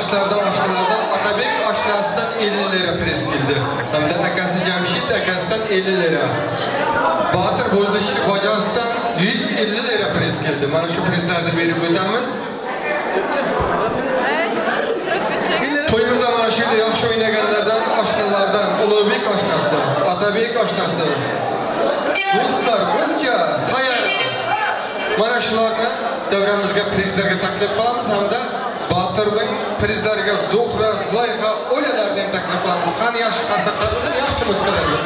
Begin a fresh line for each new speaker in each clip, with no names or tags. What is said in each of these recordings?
yoshlardan, oshnalardan Atabek oshnasidan 50 lira priz keldi. Hamda akasi Jamshid akasidan 50 lira. Botir Bojosidan 150 lira priz keldi. Mana shu prizlarni berib o'tamiz. To'yimizda mana shu yerda yaxshi o'ynaganlardan, oshnalardan Ulug'bek oshnasi, Atabek oshnasi. Do'stlar, buncha sayar. Mana shularni davramizga prizlarga taklif qilamiz hamda Botirning prizlariga Zuhra, Zulayha, o'lalarni taklif qilamiz. Qani yaxshi qarsaqlarimiz, yaxshi musiqalarimiz.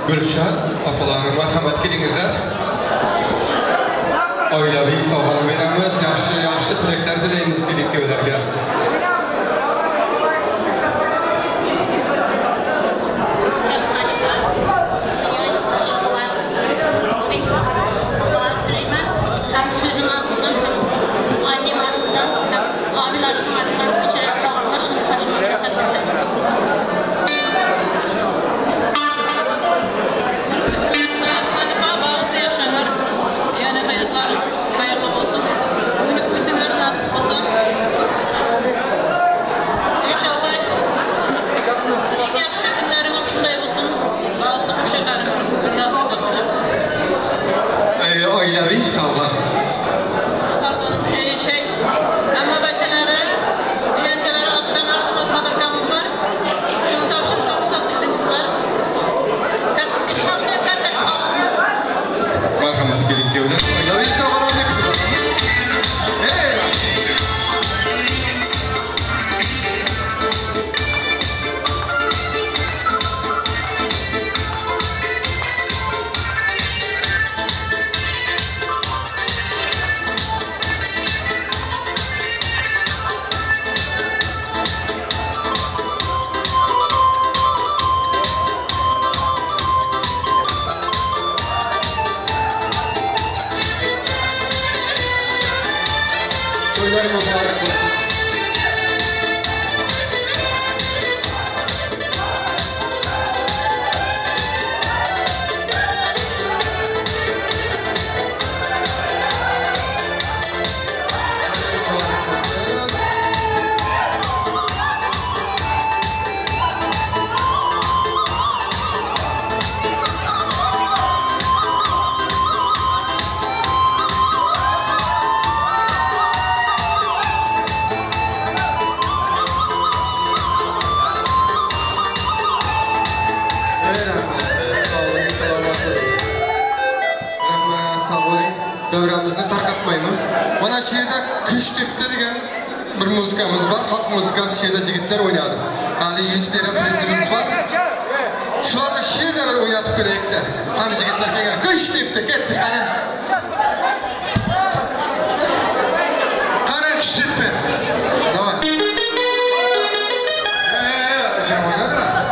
Gülşah, apalarının merhamet kedinizler. Oilaviy sog'liq beramiz, yaxshi tilaklar tilaymiz kediklarga. Oilaviy sog'liq.
Amma bachchalari, jiyanchalari ortidan arzimas madrasamiz bor. Shuni topshirishga ruxsat berdingizlar.
Marhamat keling devlar. Oilaviy sog'liqni kutamiz. Davramizni tarqatmaymiz. Mana shu yerda qish debdi degan bir müzikamız var. Halk müzikası şeyde jigitler oynadı. Hali 100 tane prizimiz var. Şularda şeyde bir oynatıp göreyik de. Hani jigitler kelgen kış deyip de kettik hani. Kara kış deyip mi? Davay. Cem oynadı mı?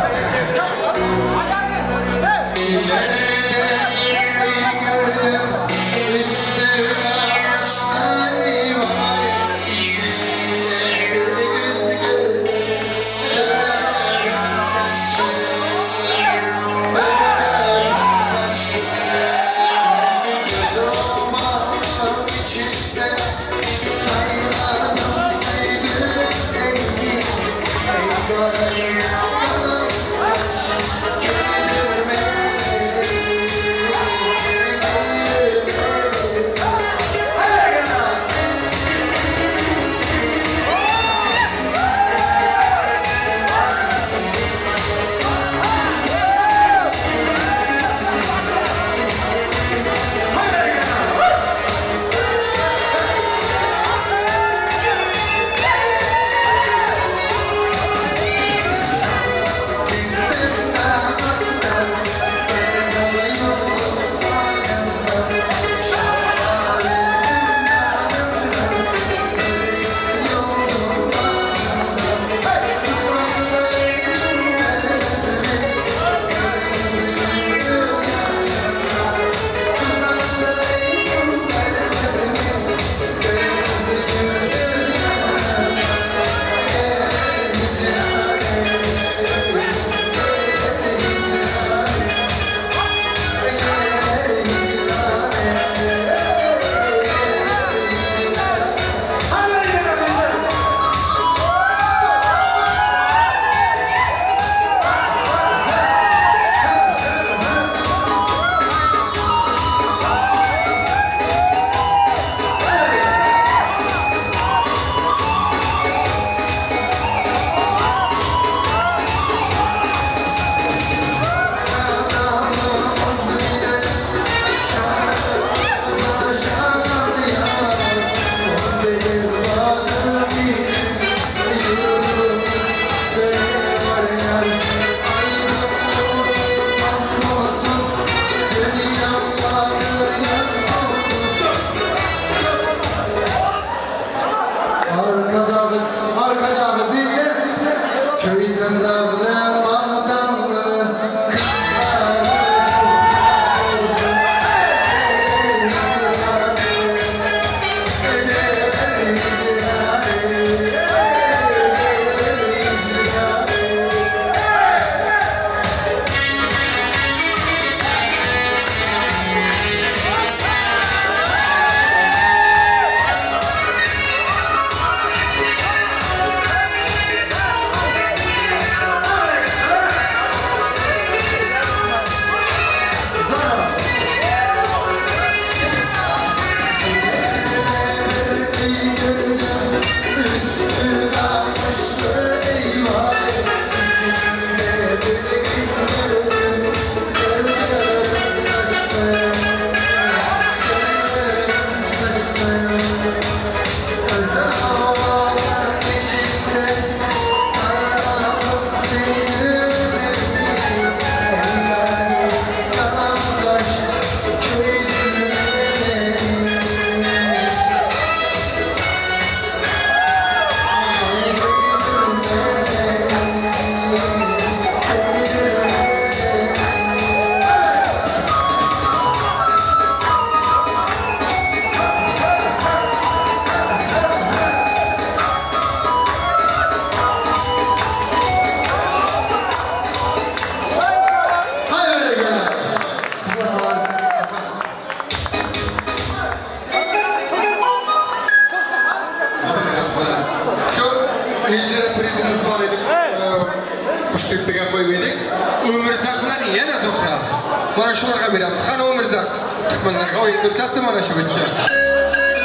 Bana şunlarga beramiz. Qani Umrzaq tuxmanlarga o'yin ko'rsatdi mana shu bitta.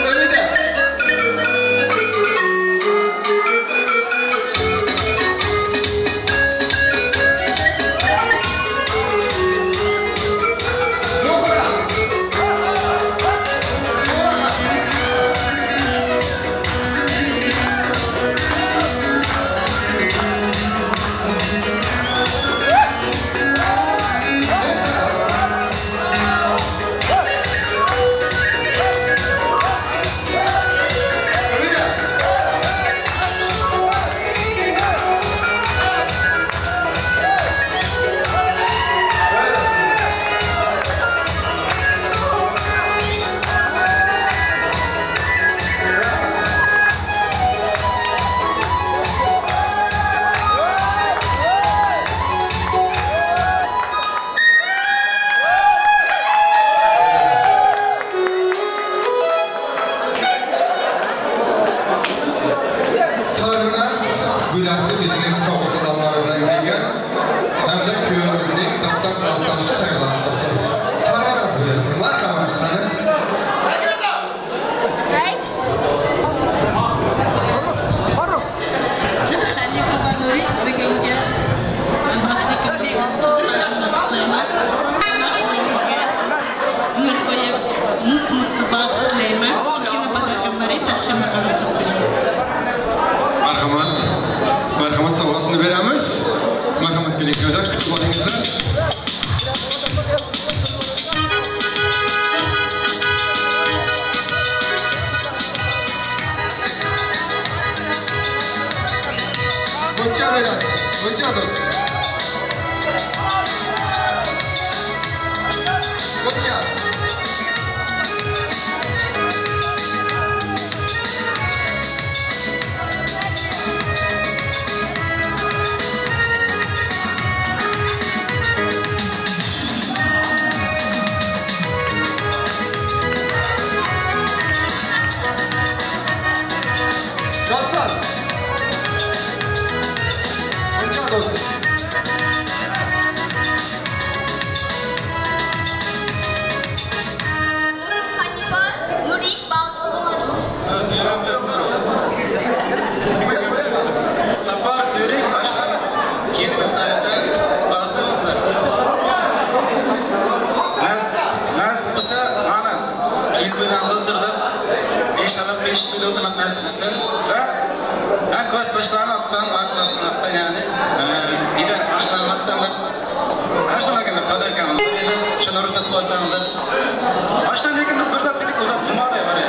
Umida. Dastanışda tayyorlandırsın. Saray razı verirsin. Marhamat hanım.
Xalifa va Nuri bugungi baxtli umr bo'yi musmutli baxt tilayman. Kichkina padakamlarga taqdim qilamiz.
Marhamat. Marhamat savlasini beramiz. Marhamat keling yo'lda kutib olingizlar. Buncha berasiz. Buncha dur. Buncha. Dostlar. Buncha dostlar.
Xalifa Nuri
Safar Nuri başladı. Kendiniz hayattan bazılarınızlar. Nasip olsa ana kendinizden oturdu. İnşallah 5 milyondan nasip olsa ve en kostlaşlarını attan, aklasını attan yani bir de başlarını attan her zaman kadar kalmaz. Şuna ruhsat koysanızlar. Baştan dedik biz fırsat dedik uzat bulmadı ya var ya.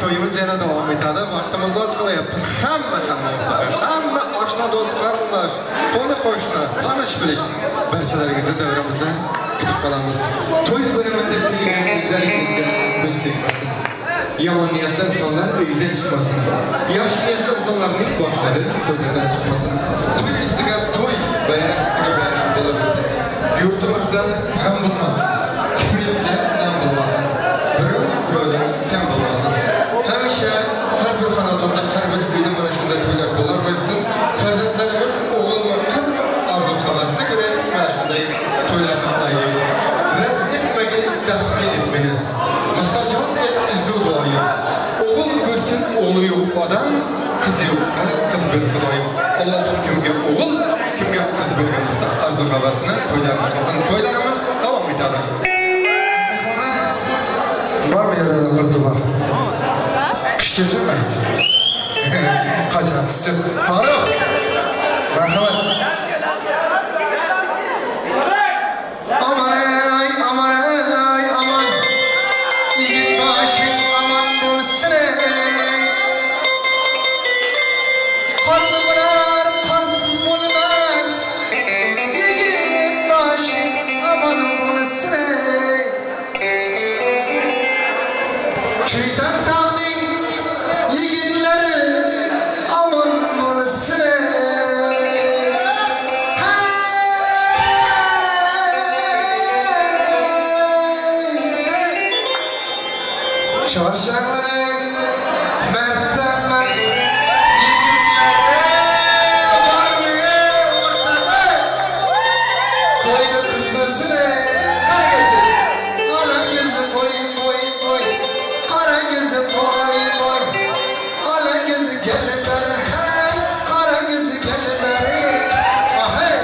To'yimiz yana davom etadi. Vaqtimiz oz qolyapti. Hamma oshna do'st qarindosh, qo'ni qo'shni, tanish bilish barchalaringizni davramizda kutib qolamiz. To'y bo'limida kelgan bizlaringizga biz tegmasin. Yomon niyatli insonlar uydan chiqmasin. Yaxshi niyatli insonlarning boshlari to'ylardan chiqmasin. To'y ustiga to'y, bayram ustiga bayram bo'laversin. Yurtimizda ham bo'lmasin. Kibritlar ham bo'lmasin. Birovdan kam bo'lmasin. Hamisha har bir xonadonda, har bir uyda mana shunday to'ylar bo'laversin. Farzandlarimiz o'g'ilmi, qizmi orzu havasini ko'ra mana shunday to'ylarni qilaylik. Rad etmagin, tafsir etmagin. Mustajon et izdu duoyim. O'g'il ko'rsin, o'g'li yo'q odam, qizi yo'q, qiz bir xudoyim. Alloh kimga o'g'il, kimga qiz bergan bo'lsa, orzu havasini to'ylarni qilsin. To'ylarimiz davom etadi.
Var mı yerlerde kurtu var? Küştürcü mü? Kaçak kıscı. Faruk! Merhamet. Aman ay, aman ay, aman. İgit başın aman bulsun ey. Karnı bular, karsız bulmaz. İgit başın aman bulsun ey. Şeytan tağding yigitleri aman bulsun ey. Çarşaflarım mertten mert yigitleri var mı ortada? Koydu kızdırsın ey. Kara getir. Kara gözü boy boy boy. Kara gözü boy boy. Kara gözü gelirler hey. Kara gözü gelirler hey. Ah hey.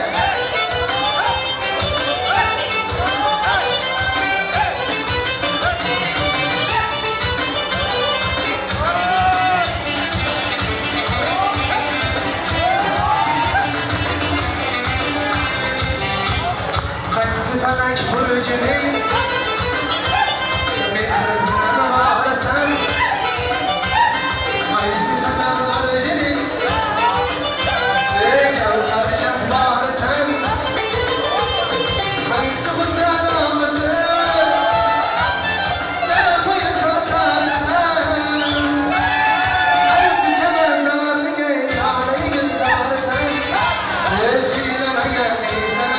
Qaysi falak burcuning mehribini varasan Qaysi sanam g'arjining gavhar shahborisan Qaysi g'utan olmasin lafaya tortarsan Qaysi chamarzorniga yonigin zorsan Siylamagan insan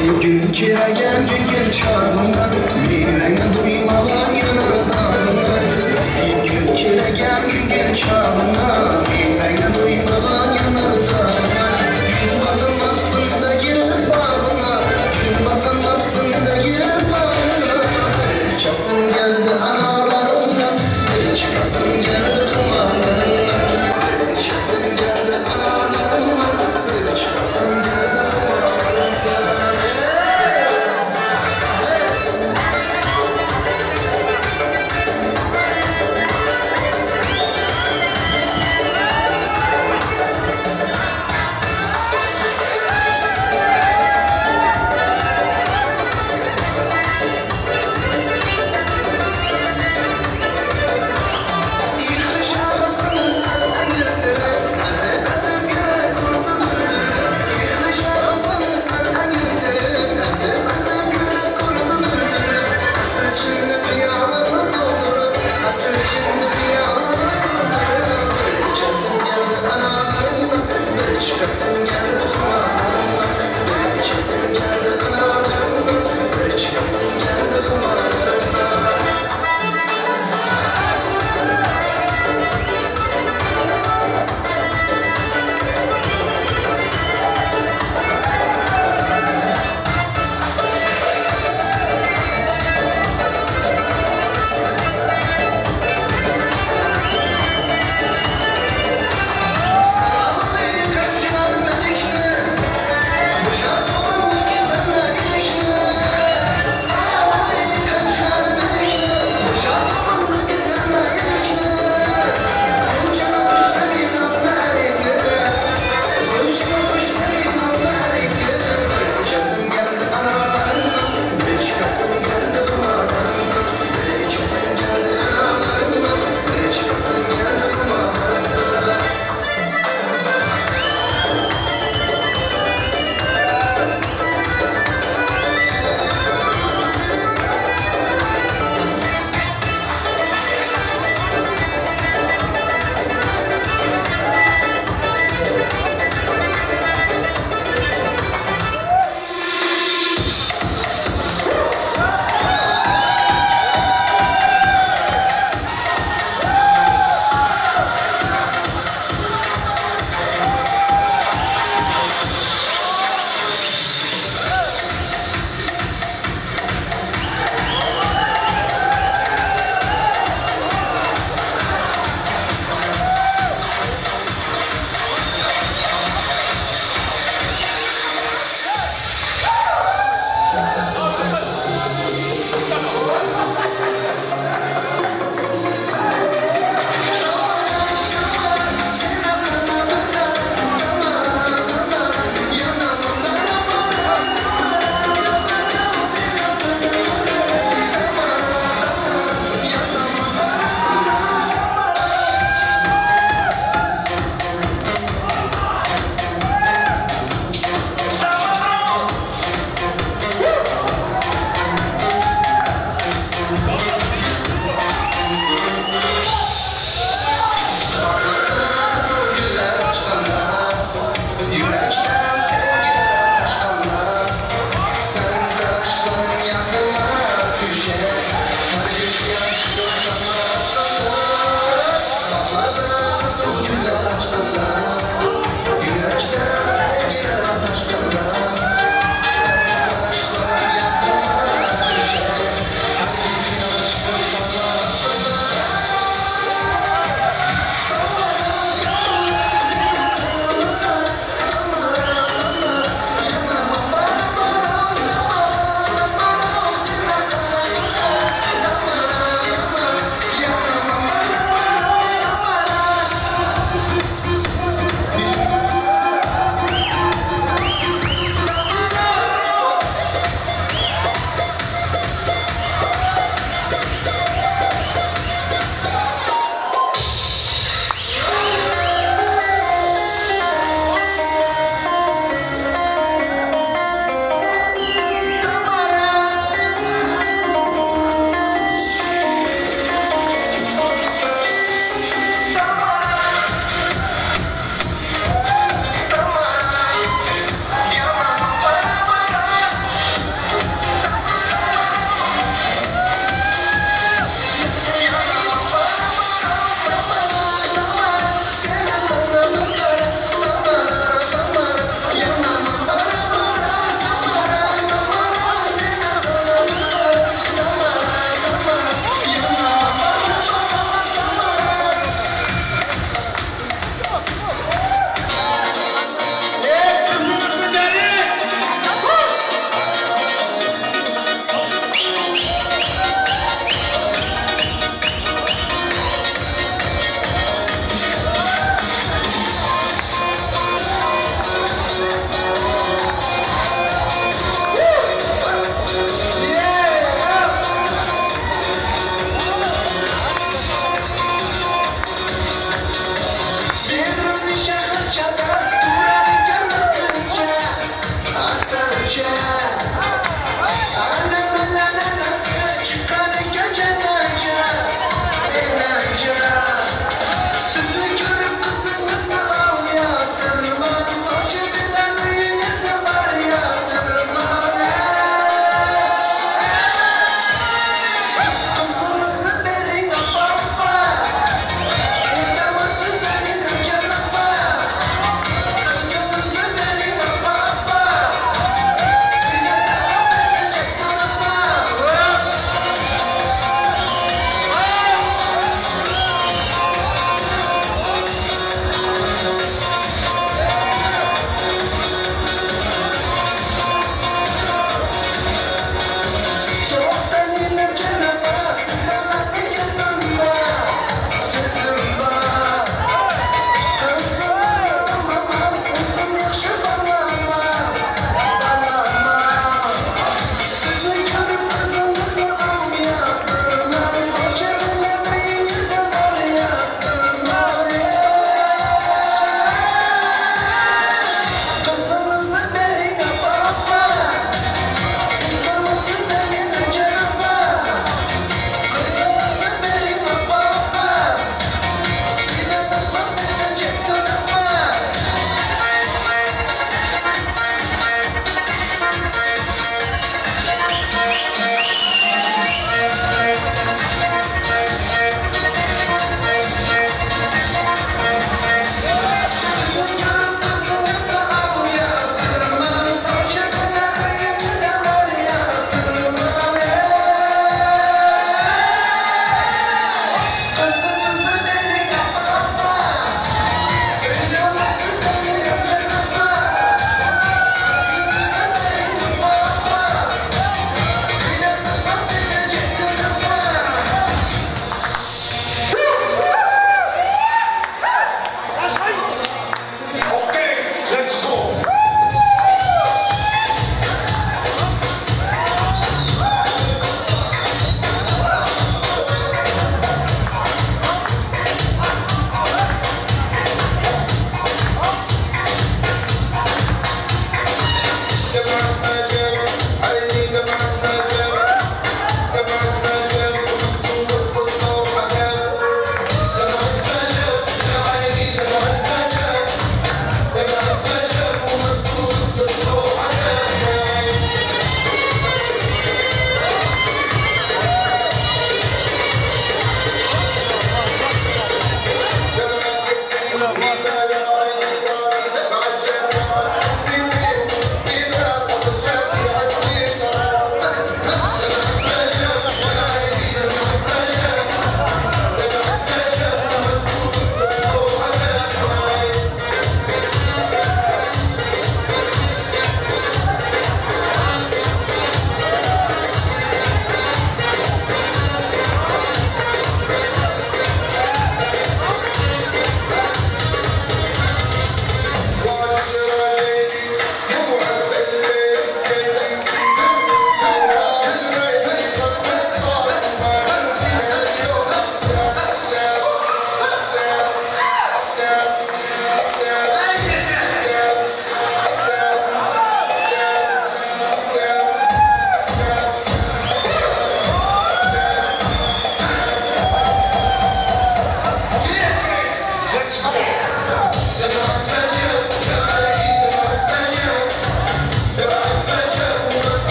Gül kiregen gül çağından Meyvene duymadan yanır dağından Gül kiregen gül çağından Meyvene duymadan yanır dağından Gün batın vaktinde girer bağına Gün batın vaktinde girer bağına Çıkasın geldi analarından Çıkasın geldi kumarlarından Çıkasın geldi analarından Çıkasın geldi kumarlarından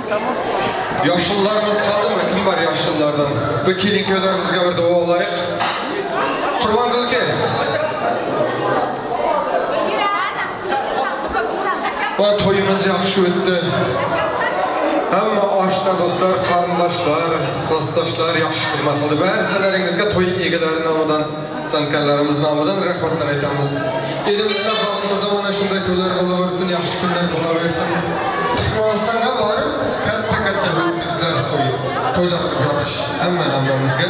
Tamam.
Yaşlılarımız kaldı mı? Kim var yaşlılardan? Bu kelin köylerimizge bir dua olarak. Kurban Kılke. Bu toyumuz yaxşı öttü. Ama aşna dostlar, karındaşlar, klastaşlar yaxşı hizmet oldu. Barchalaringizga toy egelerini namadan, sankallarımız namadan rahmatlar aytamiz. Elimizde halkımıza mana şunday toylar olaversin, yaxşı günler olaversin. Türkmenistan'a barıp katta bizler soyup toylar qilib yotish hammamizga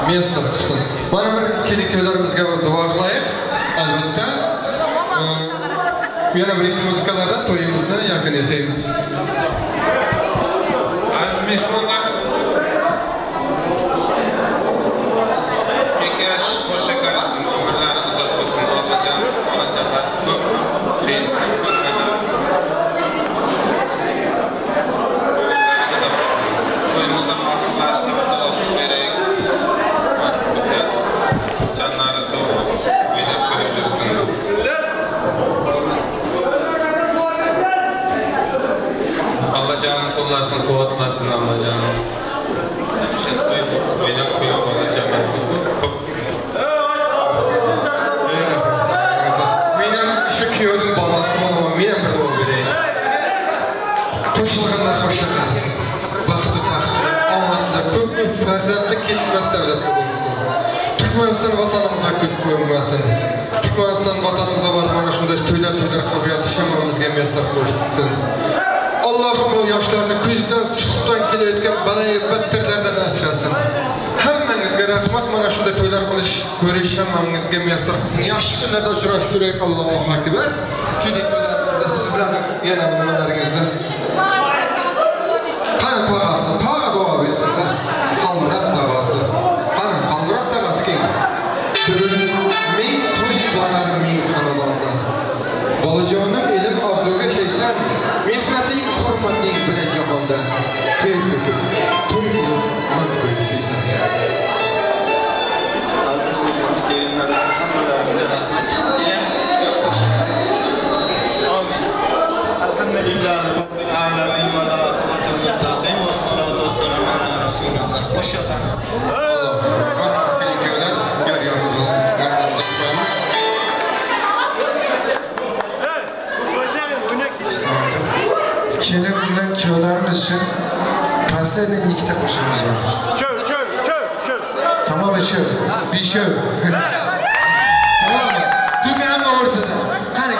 muyassar qilsin. Mana bir keliköylerimizga bir duo qilaylik. Albatta yana bir muzikalardan toyimizni yakın yasaymiz.
Aziz mehmonlar, Bekash Qo'shaqariston umrlari uzoq bo'lsin. Allohjon barcha ko'p qiyinchilik ko'rmasin. To'yimizdan mahrum qilishni beraylik. Jannati so'rib, o'ylab ko'rib жүрсün. Allah canım kullasın, kuvvetlasın Allah canım. Beylak Allah canım.
Benim şu köyün babası olma, benim bir doğu vereyim. Koşulganlar hoşça kalsın. Baktı tahtı, amatlı, köklü, ferzatlı gitmez devletli olsun. Türkmenistan vatanımıza köz koyulmasın. Türkmenistan vatanımıza var bana şunda töyler kabul yatışamamızga mesaf koşsun. Allah'ım o yaşlarını krizden, suhdan keleyotgan balayı battirlerden asrasın. Hammangizga rahmat, mana shunday to'ylar qilish, ko'rish hammangizga muyassar qilsin. Yaxshi kunlarda uchrashtiraylik. Allohu akbar. Keling to'ylarimizda sizlarning yana nimalaringizda qani tog'asi, tog'a duo bersinlar. Qalmurat tog'asi. Qani Qalmurat tog'asi kim? Ming to'y borar ming xonadonda. Bolajonim elim orzuga shaysan, mehnating hurmating bilan jahonda. To'y man ko'rishsan.
Aziz kelinlar, hammalarga rahmat. Amin. Alhamdulillah robbil alamin va la quwwata illa billah va salatu vassalamu ala rasulillah. Qo'shadan.
Alloh kelinlar yar-yarimizni
Kelin bilan kuyovlarimiz uchun pastda ikkita qo'shig'imiz bor.
Çöl.
Tamam çöl. Bir çöl. Tamam mı? Tüm hamma ortada. Qani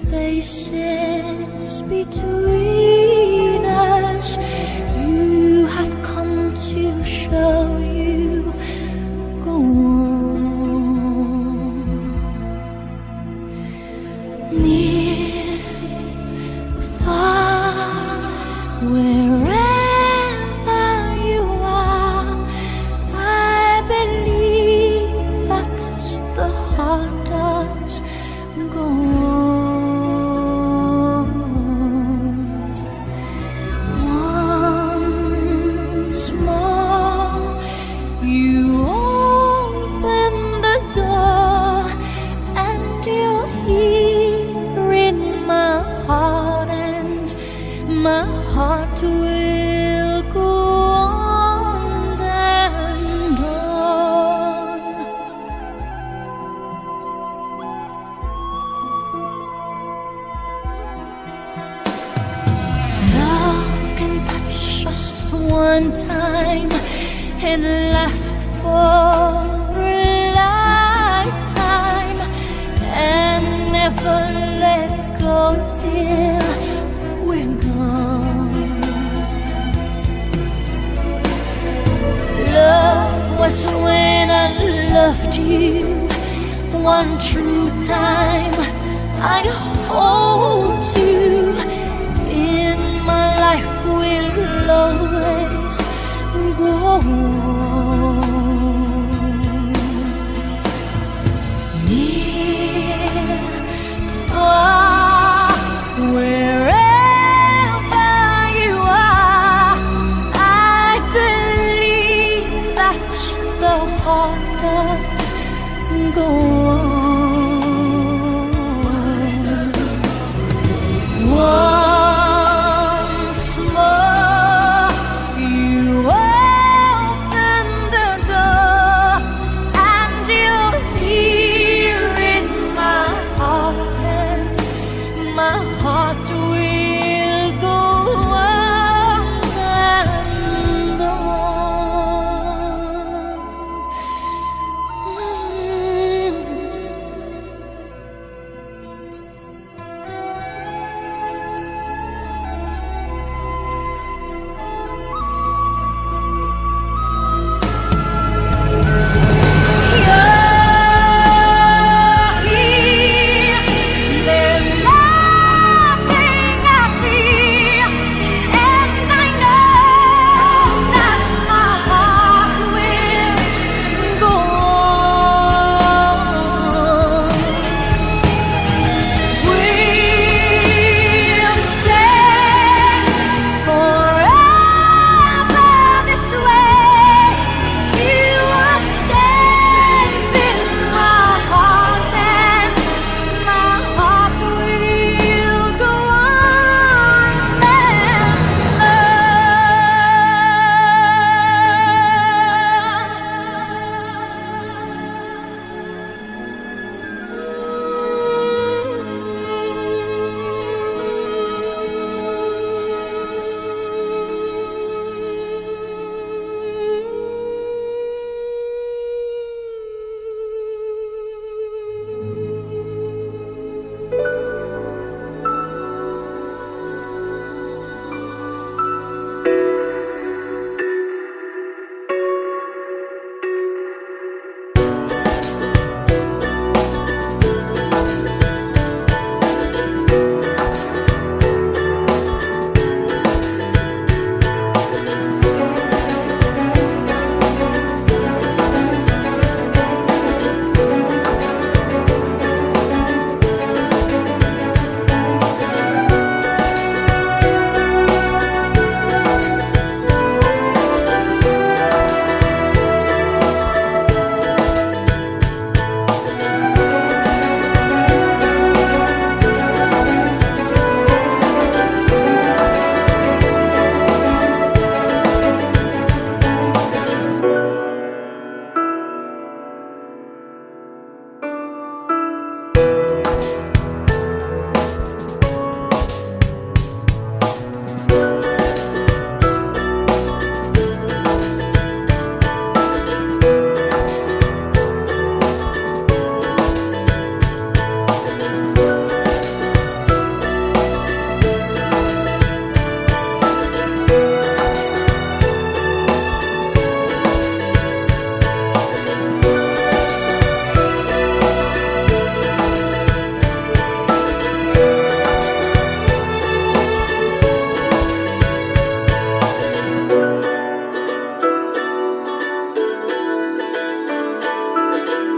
spaces between us, you have come to show you go on. Near, far, wherever you are, I believe that the heart does go on. Once more, you open the door, and you're here in my heart, and my heart will go on and on. Love can touch us one time and last for a lifetime, and never let go till we're gone. Love was when I loved you one true time. I hold you in my life, will always go on. Near, far, wherever you are, I believe that the heart does go on. Once more, you open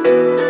Thank